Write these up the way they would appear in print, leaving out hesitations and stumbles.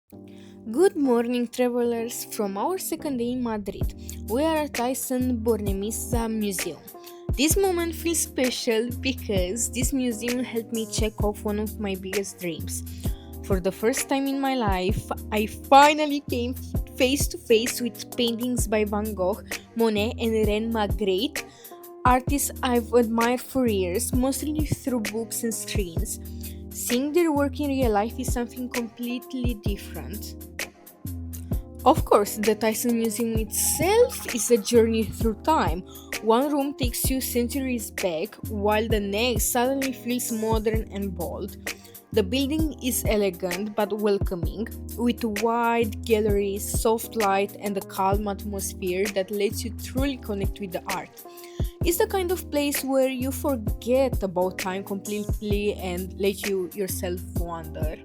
Good morning, travelers, from our second day in Madrid. We are at Thyssen-Museum. This moment feels special because this museum helped me check off one of my biggest dreams. For the first time in my life, I finally came face to face with paintings by Van Gogh, Monet, and Rene Magritte, artists I've admired for years, mostly through books and screens. Seeing their work in real life is something completely different. Of course, the Thyssen-Museum itself is a journey through time. One room takes you centuries back, while the next suddenly feels modern and bold. The building is elegant but welcoming, with wide galleries, soft light, and a calm atmosphere that lets you truly connect with the art. It's the kind of place where you forget about time completely and let you yourself wander.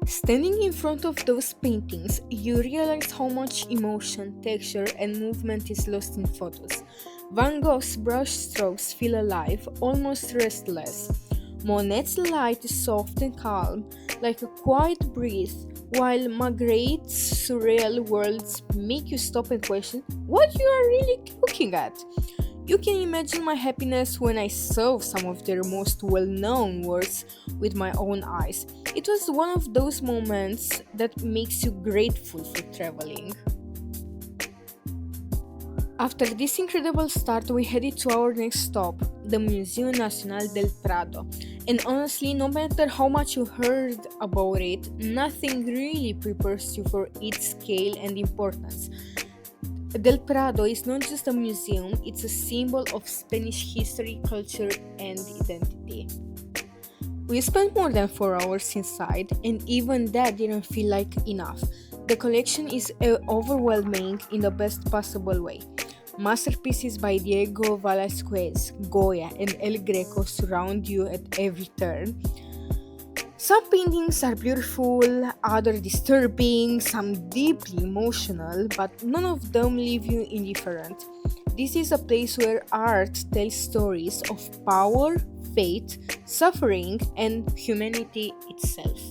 Standing in front of those paintings, you realize how much emotion, texture, and movement is lost in photos. Van Gogh's brushstrokes feel alive, almost restless. Monet's light is soft and calm, like a quiet breeze, while Magritte's surreal worlds make you stop and question what you are really looking at. You can imagine my happiness when I saw some of their most well known works with my own eyes. It was one of those moments that makes you grateful for traveling. After this incredible start, we headed to our next stop, the Museo Nacional del Prado. And honestly, no matter how much you heard about it, nothing really prepares you for its scale and importance. Del Prado is not just a museum, it's a symbol of Spanish history, culture, and identity. We spent more than 4 hours inside, and even that didn't feel like enough. The collection is overwhelming in the best possible way. Masterpieces by Diego Velázquez, Goya, and El Greco surround you at every turn. Some paintings are beautiful, others disturbing, some deeply emotional, but none of them leave you indifferent. This is a place where art tells stories of power, faith, suffering, and humanity itself.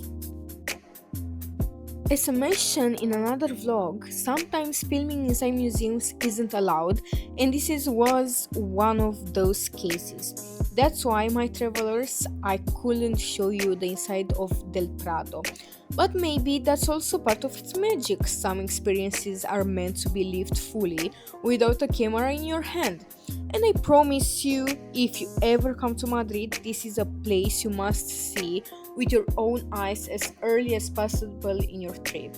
As I mentioned in another vlog, sometimes filming inside museums isn't allowed, and was one of those cases. That's why, my travelers, I couldn't show you the inside of Del Prado. But maybe that's also part of its magic. Some experiences are meant to be lived fully without a camera in your hand. And I promise you, if you ever come to Madrid, this is a place you must see with your own eyes as early as possible in your trip.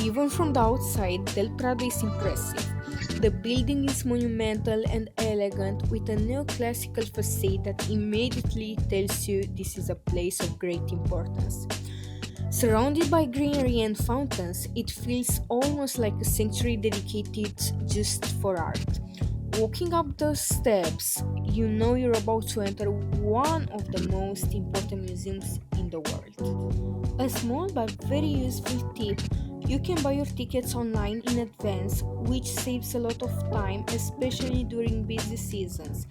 Even from the outside, Del Prado is impressive. The building is monumental and elegant with a neoclassical facade that immediately tells you this is a place of great importance. Surrounded by greenery and fountains, it feels almost like a sanctuary dedicated just for art. Walking up those steps, you know you're about to enter one of the most important museums in the world. A small but very useful tip: you can buy your tickets online in advance, which saves a lot of time, especially during busy seasons.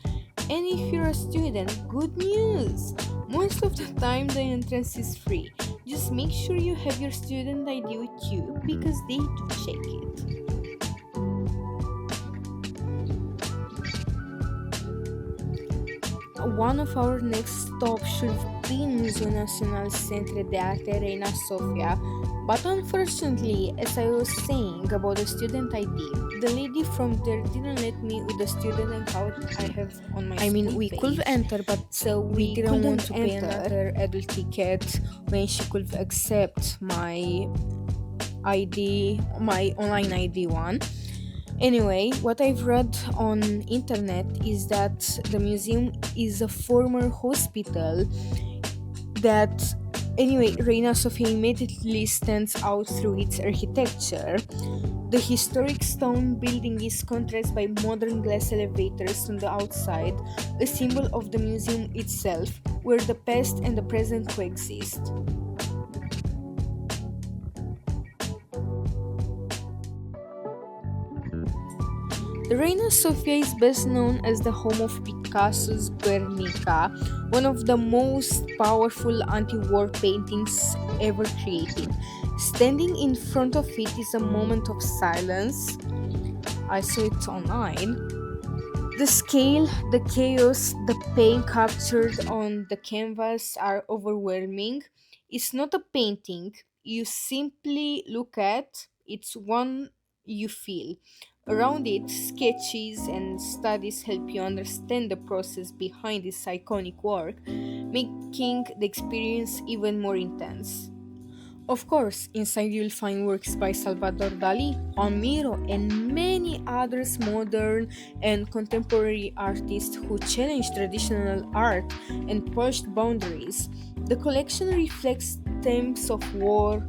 And if you're a student, good news! Most of the time, the entrance is free. Just make sure you have your student ID with you because they do check it. One of our next stops should be Museo Nacional Centre de Arte Reina Sofia, but unfortunately, as I was saying about the student ID, the lady from there didn't let me with the student account I have on my We school could page. enter, but So we we didn't couldn't want to pay enter another adult ticket when she could accept my ID, my online ID one. Anyway, what I've read on internet is that the museum is a former hospital that Reina Sofia immediately stands out through its architecture. The historic stone building is contrasted by modern glass elevators on the outside, a symbol of the museum itself, where the past and the present coexist. The Reina Sofia is best known as the home of Picasso's Guernica, one of the most powerful anti war paintings ever created. Standing in front of it is a moment of silence. I saw it online. The scale, the chaos, the pain captured on the canvas are overwhelming. It's not a painting you simply look at, it's one you feel. Around it, sketches and studies help you understand the process behind this iconic work, making the experience even more intense. Of course, inside you'll find works by Salvador Dali, Miro, and many others modern and contemporary artists who challenge traditional art and pushed boundaries. The collection reflects themes of war,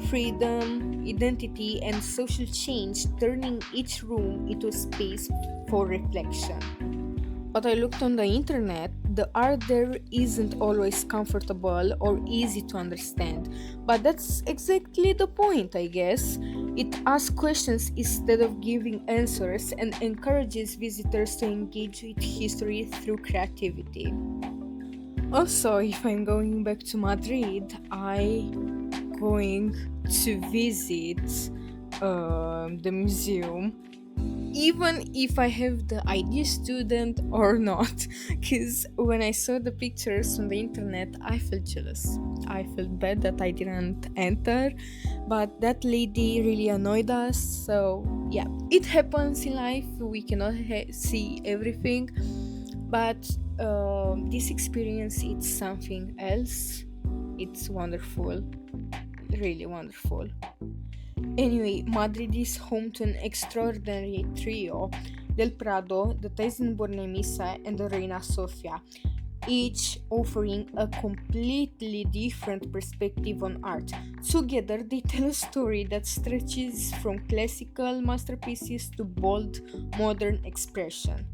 freedom, identity, and social change, turning each room into a space for reflection. But I looked on the internet, the art there isn't always comfortable or easy to understand. But that's exactly the point, I guess. It asks questions instead of giving answers and encourages visitors to engage with history through creativity. Also, if I'm going back to Madrid, I going to visit the museum even if I have the ID student or not. Because when I saw the pictures on the internet, I felt jealous. I felt bad that I didn't enter, but that lady really annoyed us. So, yeah, it happens in life. We cannot see everything, but this experience it's something else. It's wonderful, really wonderful. Anyway, Madrid is home to an extraordinary trio: Del Prado, the Thyssen-Museum, and the Reina Sofia, each offering a completely different perspective on art. Together, they tell a story that stretches from classical masterpieces to bold modern expression.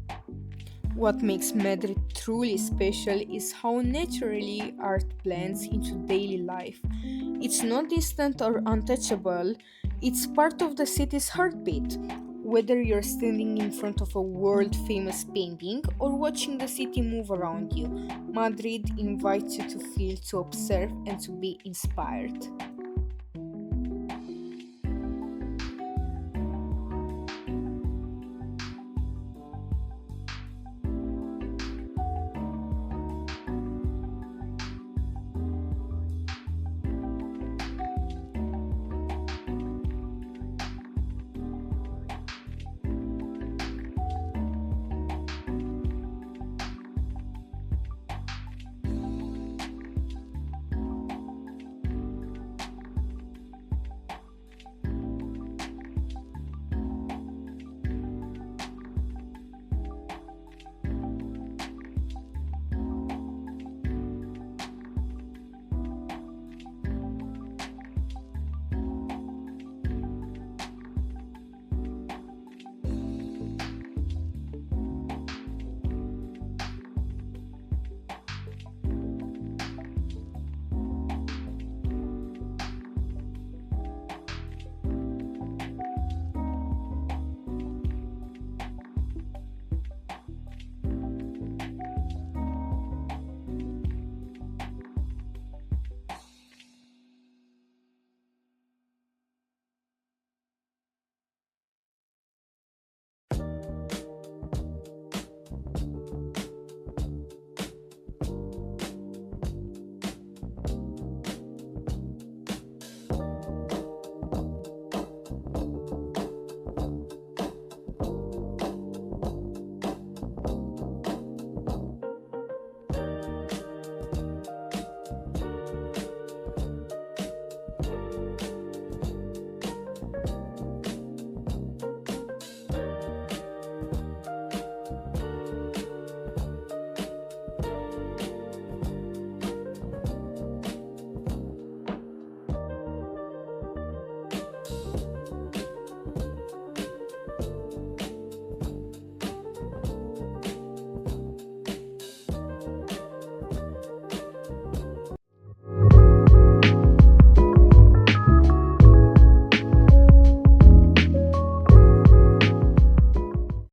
What makes Madrid truly special is how naturally art blends into daily life. It's not distant or untouchable, it's part of the city's heartbeat. Whether you're standing in front of a world famous painting or watching the city move around you, Madrid invites you to feel, to observe, and to be inspired.